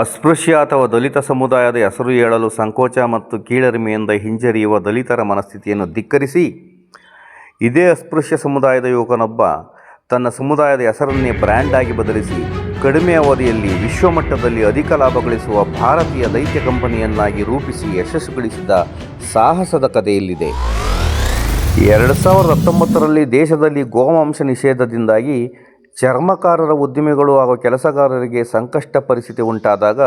ಅಸ್ಪೃಶ್ಯ ಅಥವಾ ದಲಿತ ಸಮುದಾಯದ ಹೆಸರು ಹೇಳಲು ಸಂಕೋಚ ಮತ್ತು ಕೀಳರಿಮೆಯಿಂದ ಹಿಂಜರಿಯುವ ದಲಿತರ ಮನಸ್ಥಿತಿಯನ್ನು ಧಿಕ್ಕರಿಸಿ, ಇದೇ ಅಸ್ಪೃಶ್ಯ ಸಮುದಾಯದ ಯುವಕನೊಬ್ಬ ತನ್ನ ಸಮುದಾಯದ ಹೆಸರನ್ನೇ ಬ್ರ್ಯಾಂಡ್ ಆಗಿ ಬದಲಿಸಿ ಕಡಿಮೆ ಅವಧಿಯಲ್ಲಿ ವಿಶ್ವಮಟ್ಟದಲ್ಲಿ ಅಧಿಕ ಲಾಭ ಗಳಿಸುವ ಭಾರತೀಯ ದೈತ್ಯ ಕಂಪನಿಯನ್ನಾಗಿ ರೂಪಿಸಿ ಯಶಸ್ಸುಗಳಿಸಿದ ಸಾಹಸದ ಕಥೆಯಲ್ಲಿದೆ. 2019ರಲ್ಲಿ ದೇಶದಲ್ಲಿ ಗೋಮಾಂಸ ನಿಷೇಧದಿಂದಾಗಿ ಚರ್ಮಕಾರರ ಉದ್ಯಮಿಗಳು ಹಾಗೂ ಕೆಲಸಗಾರರಿಗೆ ಸಂಕಷ್ಟ ಪರಿಸ್ಥಿತಿ ಉಂಟಾದಾಗ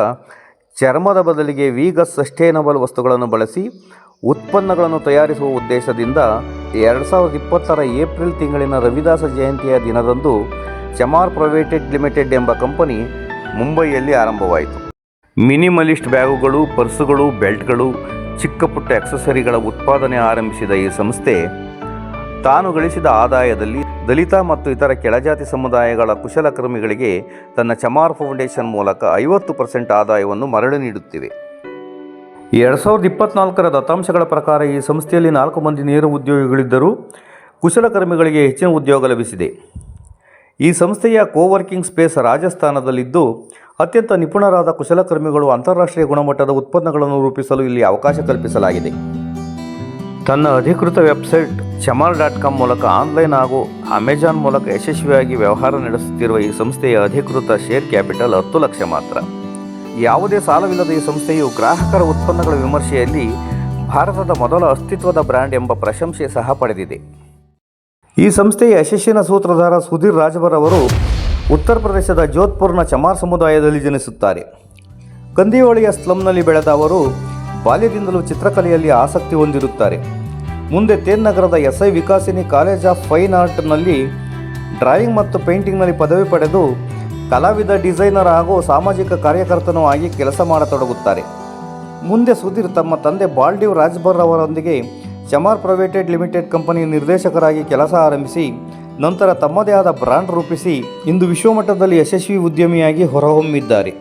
ಚರ್ಮದ ಬದಲಿಗೆ ವೀಗಸ್ ಸಸ್ಟೈನಬಲ್ ವಸ್ತುಗಳನ್ನು ಬಳಸಿ ಉತ್ಪನ್ನಗಳನ್ನು ತಯಾರಿಸುವ ಉದ್ದೇಶದಿಂದ 2020ರ ಏಪ್ರಿಲ್ ತಿಂಗಳಿನ ರವಿದಾಸ ಜಯಂತಿಯ ದಿನದಂದು ಚಮಾರ್ ಪ್ರೈವೇಟ್ ಲಿಮಿಟೆಡ್ ಎಂಬ ಕಂಪನಿ ಮುಂಬಯಿಯಲ್ಲಿ ಆರಂಭವಾಯಿತು. ಮಿನಿಮಲಿಸ್ಟ್ ಬ್ಯಾಗುಗಳು, ಪರ್ಸುಗಳು, ಬೆಲ್ಟ್ಗಳು, ಚಿಕ್ಕ ಪುಟ್ಟ ಆಕ್ಸೆಸರಿಗಳ ಉತ್ಪಾದನೆ ಆರಂಭಿಸಿದ ಈ ಸಂಸ್ಥೆ ತಾನು ಗಳಿಸಿದ ಆದಾಯದಲ್ಲಿ ದಲಿತ ಮತ್ತು ಇತರ ಕೆಳಜಾತಿ ಸಮುದಾಯಗಳ ಕುಶಲಕರ್ಮಿಗಳಿಗೆ ತನ್ನ ಚಮಾರ್ ಫೌಂಡೇಶನ್ ಮೂಲಕ 50% ಆದಾಯವನ್ನು ಮರಳಿ ನೀಡುತ್ತಿವೆ. 2024ರ ದತ್ತಾಂಶಗಳ ಪ್ರಕಾರ ಈ ಸಂಸ್ಥೆಯಲ್ಲಿ 4 ಮಂದಿ ನೇರ ಉದ್ಯೋಗಿಗಳಿದ್ದರೂ ಕುಶಲಕರ್ಮಿಗಳಿಗೆ ಹೆಚ್ಚಿನ ಉದ್ಯೋಗ ಲಭಿಸಿದೆ. ಈ ಸಂಸ್ಥೆಯ ಕೋವರ್ಕಿಂಗ್ ಸ್ಪೇಸ್ ರಾಜಸ್ಥಾನದಲ್ಲಿದ್ದು ಅತ್ಯಂತ ನಿಪುಣರಾದ ಕುಶಲಕರ್ಮಿಗಳು ಅಂತಾರಾಷ್ಟ್ರೀಯ ಗುಣಮಟ್ಟದ ಉತ್ಪನ್ನಗಳನ್ನು ರೂಪಿಸಲು ಇಲ್ಲಿ ಅವಕಾಶ ಕಲ್ಪಿಸಲಾಗಿದೆ. ತನ್ನ ಅಧಿಕೃತ ವೆಬ್ಸೈಟ್ chamaar.com ಮೂಲಕ ಆನ್ಲೈನ್ ಹಾಗೂ ಅಮೆಜಾನ್ ಮೂಲಕ ಯಶಸ್ವಿಯಾಗಿ ವ್ಯವಹಾರ ನಡೆಸುತ್ತಿರುವ ಈ ಸಂಸ್ಥೆಯ ಅಧಿಕೃತ ಶೇರ್ ಕ್ಯಾಪಿಟಲ್ 10 ಲಕ್ಷ ಮಾತ್ರ. ಯಾವುದೇ ಸಾಲವಿಲ್ಲದ ಈ ಸಂಸ್ಥೆಯು ಗ್ರಾಹಕರ ಉತ್ಪನ್ನಗಳ ವಿಮರ್ಶೆಯಲ್ಲಿ ಭಾರತದ ಮೊದಲ ಅಸ್ತಿತ್ವದ ಬ್ರ್ಯಾಂಡ್ ಎಂಬ ಪ್ರಶಂಸೆ ಸಹ ಪಡೆದಿದೆ. ಈ ಸಂಸ್ಥೆಯ ಯಶಸ್ಸಿನ ಸೂತ್ರಧಾರ ಸುಧೀರ್ ರಾಜ್ಭರ್ ಅವರು ಉತ್ತರ ಪ್ರದೇಶದ ಜೋಧ್ಪುರ್ನ ಚಮಾರ್ ಸಮುದಾಯದಲ್ಲಿ ಜನಿಸುತ್ತಾರೆ. ಕಂದಿಯೋಳಿಯ ಸ್ಲಮ್ನಲ್ಲಿ ಬೆಳೆದ ಅವರು ಬಾಲ್ಯದಿಂದಲೂ ಚಿತ್ರಕಲೆಯಲ್ಲಿ ಆಸಕ್ತಿ ಹೊಂದಿರುತ್ತಾರೆ. ಮುಂದೆ ತೇನ್ ನಗರದ SI Vikasini college of fine ಆರ್ಟ್ನಲ್ಲಿ ಡ್ರಾಯಿಂಗ್ ಮತ್ತು ಪೇಂಟಿಂಗ್ನಲ್ಲಿ ಪದವಿ ಪಡೆದು ಕಲಾವಿದ, ಡಿಸೈನರ್ ಹಾಗೂ ಸಾಮಾಜಿಕ ಕಾರ್ಯಕರ್ತನೂ ಆಗಿ ಕೆಲಸ ಮಾಡತೊಡಗುತ್ತಾರೆ. ಮುಂದೆ ಸುಧೀರ್ ತಮ್ಮ ತಂದೆ ಬಾಲ್ಡೀವ್ ರಾಜ್ಭರ್ ಅವರೊಂದಿಗೆ ಚಮಾರ್ ಪ್ರೈವೇಟ್ ಲಿಮಿಟೆಡ್ ಕಂಪನಿಯ ನಿರ್ದೇಶಕರಾಗಿ ಕೆಲಸ ಆರಂಭಿಸಿ ನಂತರ ತಮ್ಮದೇ ಆದ ಬ್ರ್ಯಾಂಡ್ ರೂಪಿಸಿ ಇಂದು ವಿಶ್ವಮಟ್ಟದಲ್ಲಿ ಯಶಸ್ವಿ ಉದ್ಯಮಿಯಾಗಿ ಹೊರಹೊಮ್ಮಿದ್ದಾರೆ.